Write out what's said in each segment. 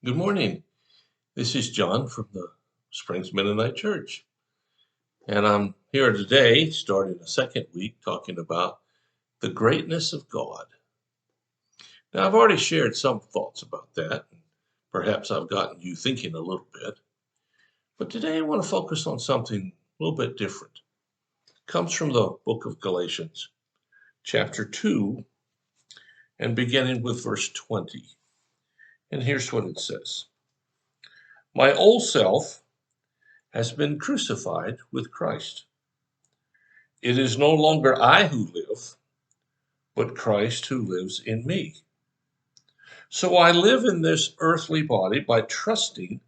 Good morning. This is John from the Springs Mennonite Church. And I'm here today, starting a second week, talking about the greatness of God. Now, I've already shared some thoughts about that. Perhaps I've gotten you thinking a little bit. But today I want to focus on something a little bit different. It comes from the book of Galatians, chapter 2, and beginning with verse 20. And here's what it says. My old self has been crucified with Christ. It is no longer I who live, but Christ who lives in me. So I live in this earthly body by trusting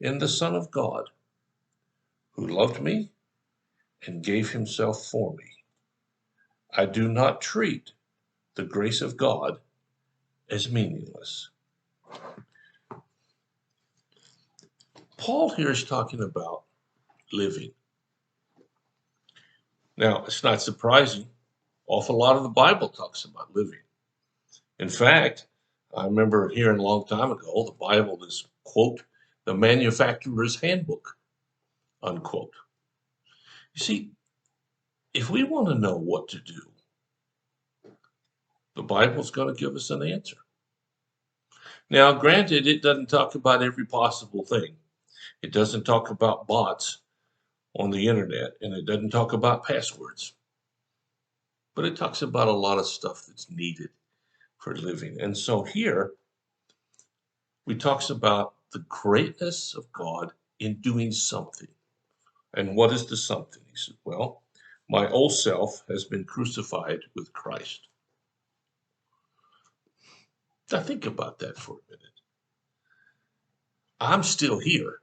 in the Son of God, who loved me and gave himself for me. I do not treat the grace of God as meaningless. Paul here is talking about living. Now, it's not surprising. Awful lot of the Bible talks about living. In fact, I remember hearing a long time ago, the Bible is, quote, the manufacturer's handbook, unquote. You see, if we want to know what to do, the Bible's going to give us an answer. Now, granted, it doesn't talk about every possible thing. It doesn't talk about bots on the internet, and it doesn't talk about passwords. But it talks about a lot of stuff that's needed for living. And so here, we talks about the greatness of God in doing something. And what is the something? He said, well, my old self has been crucified with Christ. Now think about that for a minute. I'm still here.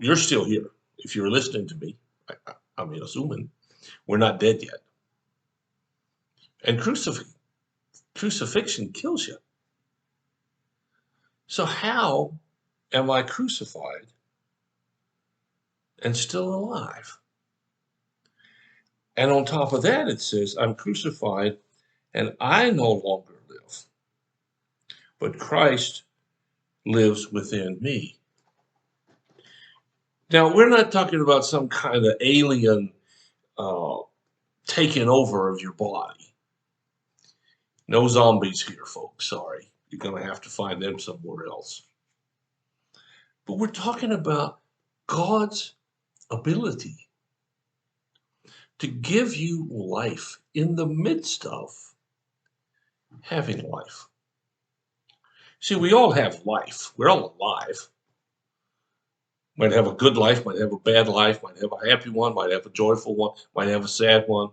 You're still here. If you're listening to me, I mean, assuming we're not dead yet. And crucifixion kills you. So how am I crucified and still alive? And on top of that, it says, I'm crucified and I no longer live, but Christ lives within me. Now, we're not talking about some kind of alien uh, taking over of your body. No zombies here, folks. Sorry. You're going to have to find them somewhere else. But we're talking about God's ability to give you life in the midst of having life. See, we all have life. We're all alive. Might have a good life, might have a bad life, might have a happy one, might have a joyful one, might have a sad one.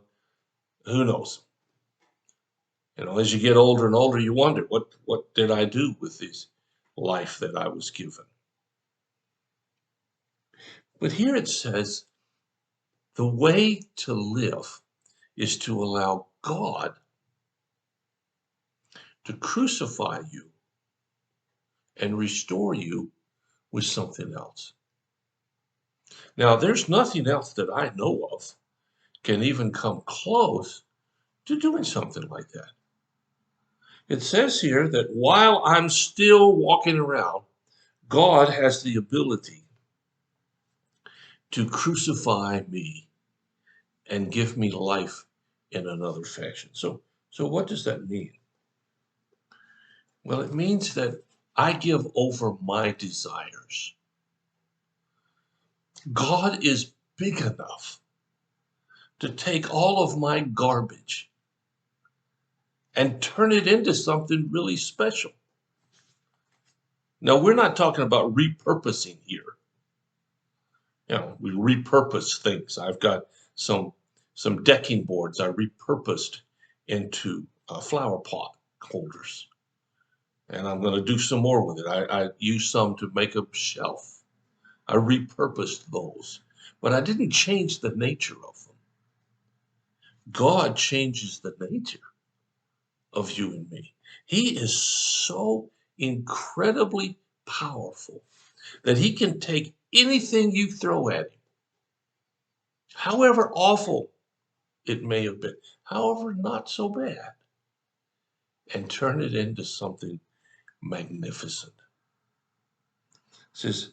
Who knows? You know, as you get older and older, you wonder, what did I do with this life that I was given? But here it says the way to live is to allow God to crucify you and restore you with something else. Now, there's nothing else that I know of can even come close to doing something like that. It says here that while I'm still walking around, God has the ability to crucify me and give me life in another fashion. So what does that mean? Well, it means that I give over my desires. God is big enough to take all of my garbage and turn it into something really special. Now, we're not talking about repurposing here. You know, we repurpose things. I've got some decking boards I repurposed into flower pot holders, and I'm going to do some more with it. I used some to make a shelf. I repurposed those, but I didn't change the nature of them. God changes the nature of you and me. He is so incredibly powerful that he can take anything you throw at him, however awful it may have been, however not so bad, and turn it into something magnificent. It says,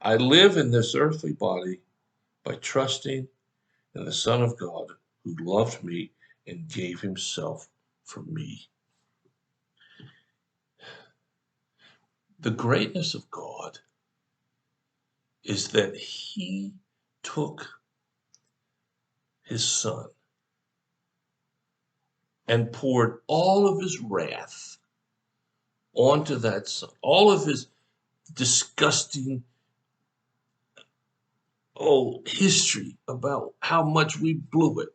I live in this earthly body by trusting in the Son of God who loved me and gave himself for me. The greatness of God is that he took his son and poured all of his wrath onto that son, all of his disgusting history about how much we blew it,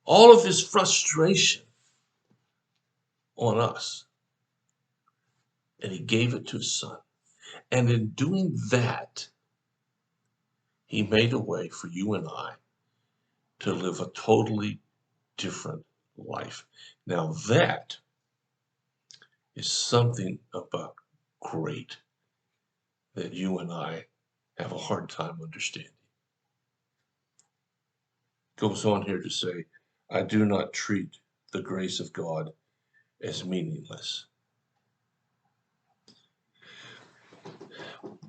all of his frustration on us, and he gave it to his son. And in doing that, he made a way for you and I to live a totally different life. Now that is something about great that you and I have a hard time understanding. Goes on here to say, I do not treat the grace of God as meaningless.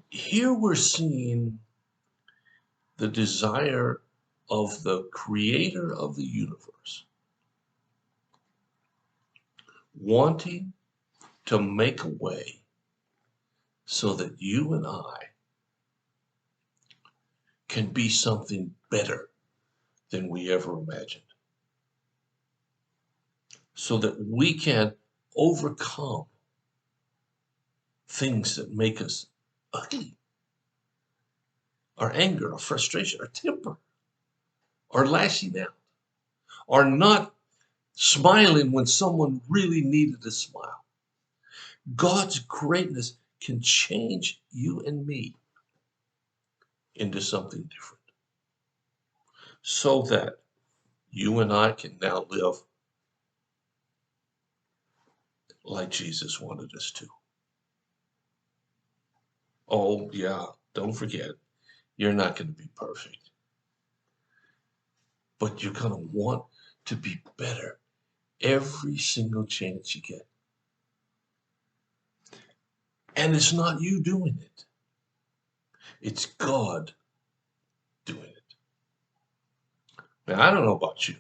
Here we're seeing the desire of the creator of the universe wanting to make a way so that you and I can be something better than we ever imagined. So that we can overcome things that make us ugly. Our anger, our frustration, our temper, our lashing out, our not smiling when someone really needed a smile. God's greatness can change you and me into something different so that you and I can now live like Jesus wanted us to. Oh, yeah, don't forget, you're not going to be perfect, but you're going to want to be better every single chance you get. And it's not you doing it, it's God doing it. Now, I don't know about you,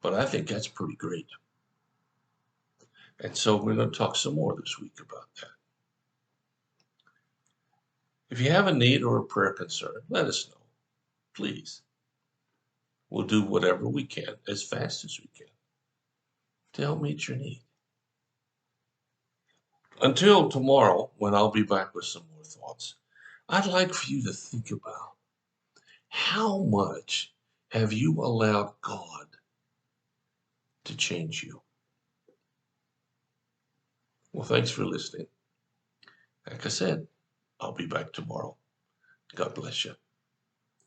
but I think that's pretty great. And so we're going to talk some more this week about that. If you have a need or a prayer concern, let us know, please. We'll do whatever we can as fast as we can to help meet your need. Until tomorrow, when I'll be back with some more thoughts, I'd like for you to think about how much have you allowed God to change you? Well, thanks for listening. Like I said, I'll be back tomorrow. God bless you.